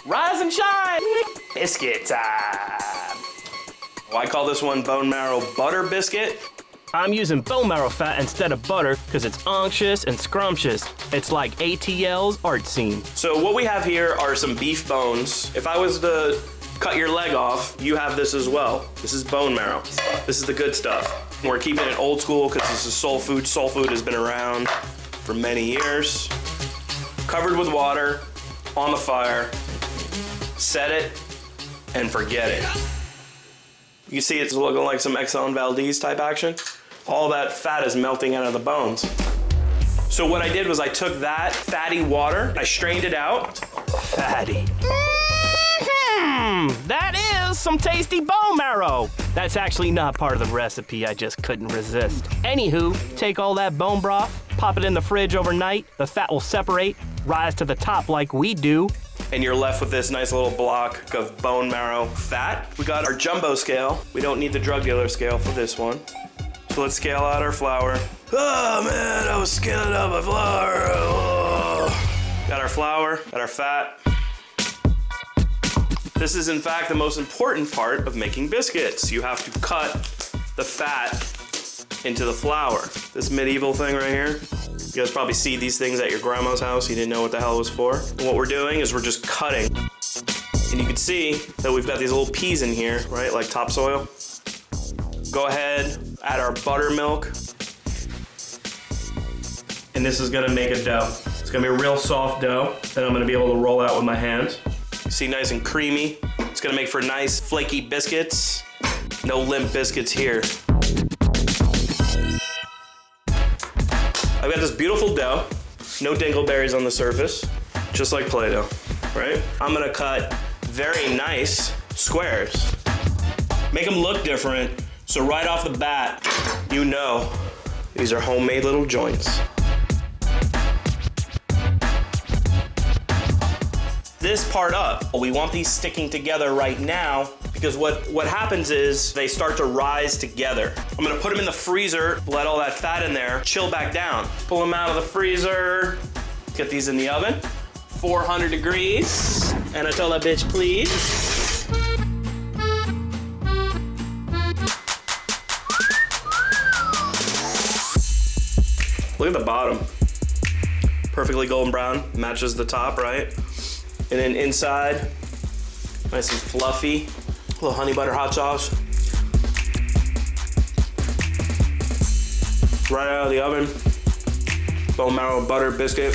Rise and shine! Biscuit time! Well, I call this one Bone Marrow Butter Biscuit. I'm using bone marrow fat instead of butter because it's unctuous and scrumptious. It's like ATL's art scene. So what we have here are some beef bones. If I was to cut your leg off, you have this as well. This is bone marrow. This is the good stuff. We're keeping it old school because this is soul food. Soul food has been around for many years. Covered with water, on the fire, set it, and forget it. You see it's looking like some Exxon Valdez type action. All that fat is melting out of the bones. So what I did was I took that fatty water, I strained it out. Fatty. That is some tasty bone marrow. That's actually not part of the recipe, I just couldn't resist. Anywho, take all that bone broth, pop it in the fridge overnight, the fat will separate, rise to the top like we do, and you're left with this nice little block of bone marrow fat. We got our jumbo scale. We don't need the drug dealer scale for this one. So let's scale out our flour. Oh man, I was scaling out my flour. Oh. Got our flour, got our fat. This is in fact the most important part of making biscuits. You have to cut the fat into the flour. This medieval thing right here. You guys probably see these things at your grandma's house. You didn't know what the hell it was for. And what we're doing is we're just cutting. And you can see that we've got these little peas in here, right? Like topsoil. Go ahead, add our buttermilk. And this is gonna make a dough. It's gonna be a real soft dough that I'm gonna be able to roll out with my hands. See, nice and creamy. It's gonna make for nice flaky biscuits. No limp biscuits here. I've got this beautiful dough, no dingleberries on the surface, just like Play-Doh, right? I'm gonna cut very nice squares. Make them look different, so right off the bat, you know these are homemade little joints. This part up, we want these sticking together right now because what happens is they start to rise together. I'm gonna put them in the freezer, let all that fat in there, chill back down. Pull them out of the freezer, get these in the oven, 400 degrees, and I tell that bitch, please. Look at the bottom. Perfectly golden brown, matches the top, right? And then inside, nice and fluffy. A little honey butter hot sauce. Right out of the oven. Bone marrow butter biscuit.